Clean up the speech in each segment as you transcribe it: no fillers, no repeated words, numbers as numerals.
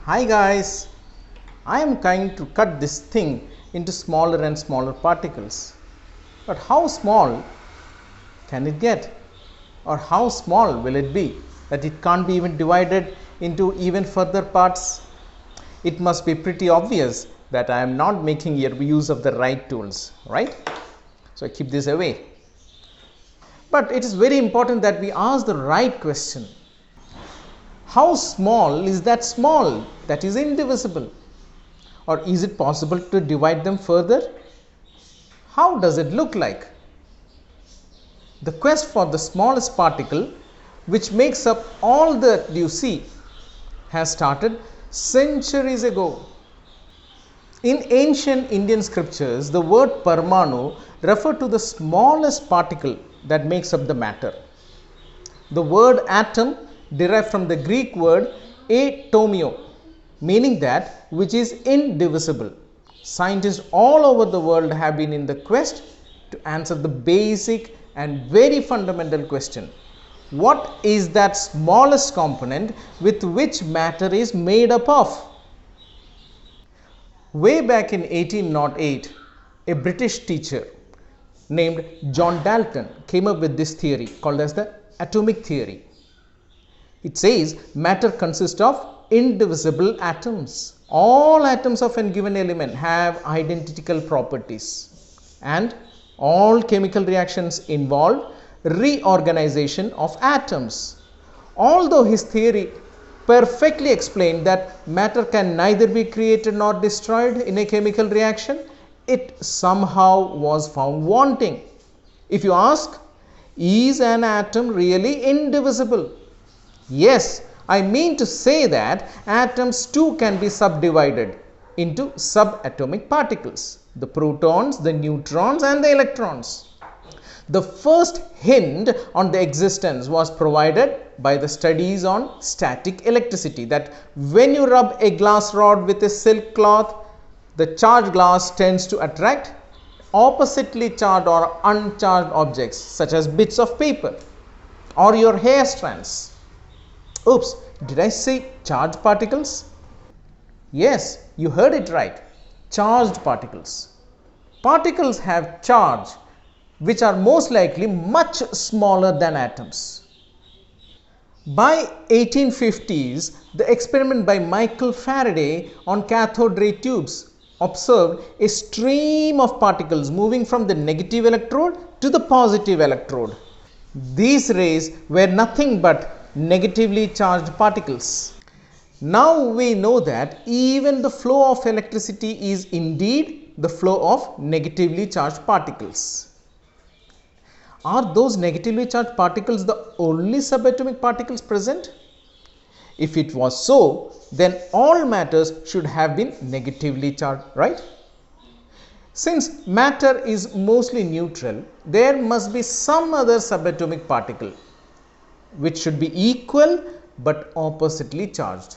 Hi guys, I am going to cut this thing into smaller and smaller particles. But how small can it get? Or how small will it be that it can't be even divided into even further parts? It must be pretty obvious that I am not making use of the right tools, right? So I keep this away. But it is very important that we ask the right question. How small is that is indivisible? Or is it possible to divide them further? How does it look like? The quest for the smallest particle, which makes up all that you see, has started centuries ago. In ancient Indian scriptures, the word Parmanu referred to the smallest particle that makes up the matter. The word atom derived from the Greek word atomio, meaning that which is indivisible. Scientists all over the world have been in the quest to answer the basic and very fundamental question: what is that smallest component with which matter is made up of? Way back in 1808, a British teacher named John Dalton came up with this theory called as the atomic theory. It says matter consists of indivisible atoms. All atoms of a given element have identical properties, and all chemical reactions involve reorganization of atoms. Although his theory perfectly explained that matter can neither be created nor destroyed in a chemical reaction, it somehow was found wanting. If you ask, is an atom really indivisible? Yes, I mean to say that atoms too can be subdivided into subatomic particles: the protons, the neutrons, and the electrons. The first hint on the existence was provided by the studies on static electricity, that when you rub a glass rod with a silk cloth, the charged glass tends to attract oppositely charged or uncharged objects such as bits of paper or your hair strands. Oops, did I say charged particles? Yes, you heard it right. Charged particles. Particles have charge which are most likely much smaller than atoms. By 1850s, the experiment by Michael Faraday on cathode ray tubes observed a stream of particles moving from the negative electrode to the positive electrode. These rays were nothing but negatively charged particles. Now we know that even the flow of electricity is indeed the flow of negatively charged particles. Are those negatively charged particles the only subatomic particles present? If it was so, then all matters should have been negatively charged, right? Since matter is mostly neutral, there must be some other subatomic particle which should be equal but oppositely charged.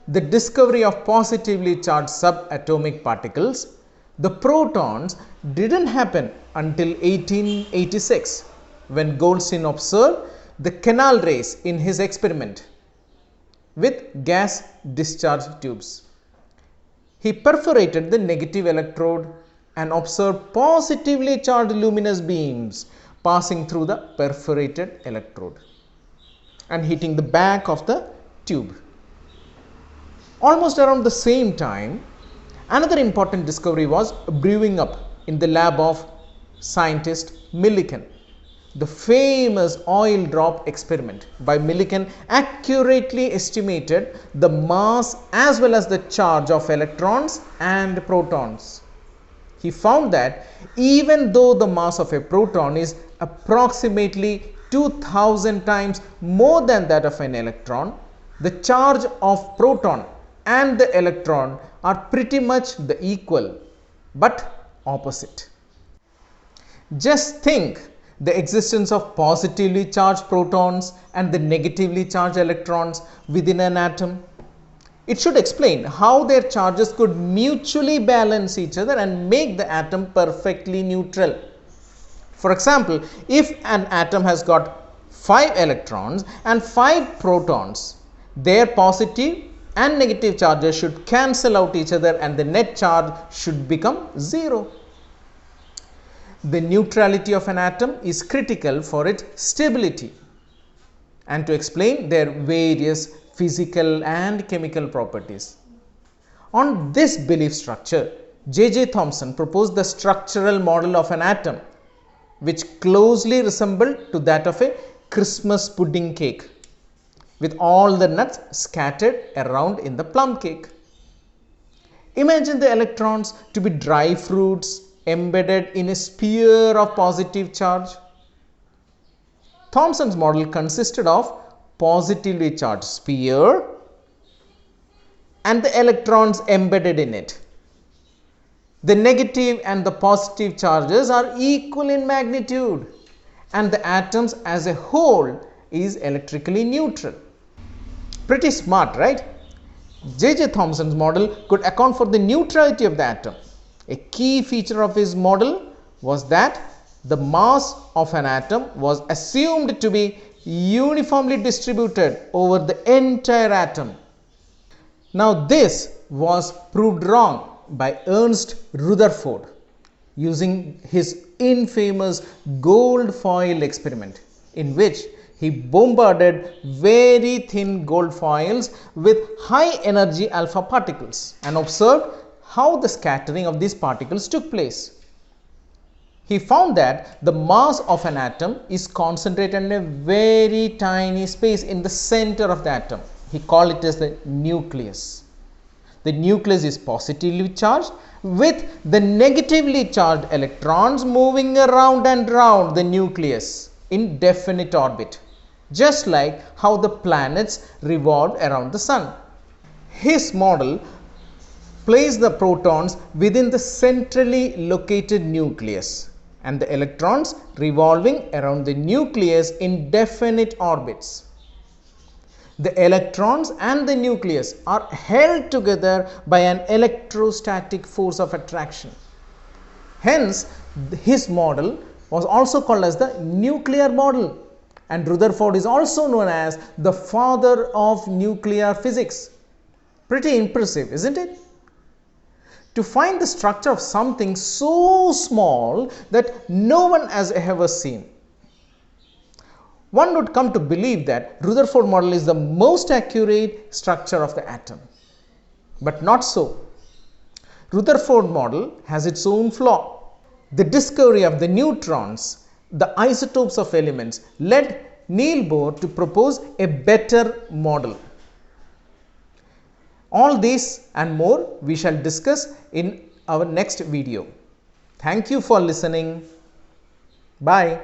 The discovery of positively charged subatomic particles, the protons, didn't happen until 1886, when Goldstein observed the canal rays in his experiment with gas discharge tubes. He perforated the negative electrode and observed positively charged luminous beams passing through the perforated electrode and hitting the back of the tube. Almost around the same time, another important discovery was brewing up in the lab of scientist Millikan. The famous oil drop experiment by Millikan accurately estimated the mass as well as the charge of electrons and protons. He found that even though the mass of a proton is approximately 2000 times more than that of an electron, the charge of proton and the electron are pretty much the equal but opposite. Just think the existence of positively charged protons and the negatively charged electrons within an atom. It should explain how their charges could mutually balance each other and make the atom perfectly neutral. For example, if an atom has got 5 electrons and 5 protons, their positive and negative charges should cancel out each other and the net charge should become 0. The neutrality of an atom is critical for its stability and to explain their various physical and chemical properties. On this belief structure, J.J. Thomson proposed the structural model of an atom, which closely resembled to that of a Christmas pudding cake, with all the nuts scattered around in the plum cake. Imagine the electrons to be dry fruits embedded in a sphere of positive charge. Thomson's model consisted of positively charged sphere and the electrons embedded in it. The negative and the positive charges are equal in magnitude and the atoms as a whole is electrically neutral. Pretty smart, right? J.J. Thomson's model could account for the neutrality of the atom. A key feature of his model was that the mass of an atom was assumed to be uniformly distributed over the entire atom. Now this was proved wrong by Ernst Rutherford using his infamous gold foil experiment, in which he bombarded very thin gold foils with high energy alpha particles and observed how the scattering of these particles took place. He found that the mass of an atom is concentrated in a very tiny space in the center of the atom. He called it as the nucleus. The nucleus is positively charged with the negatively charged electrons moving around and round the nucleus in definite orbit, just like how the planets revolve around the sun. His model placed the protons within the centrally located nucleus and the electrons revolving around the nucleus in definite orbits. The electrons and the nucleus are held together by an electrostatic force of attraction. Hence, his model was also called as the nuclear model, and Rutherford is also known as the father of nuclear physics. Pretty impressive, isn't it? To find the structure of something so small that no one has ever seen, one would come to believe that Rutherford model is the most accurate structure of the atom. But not so. Rutherford model has its own flaw. The discovery of the neutrons, the isotopes of elements, led Niels Bohr to propose a better model. All this and more we shall discuss in our next video. Thank you for listening. Bye.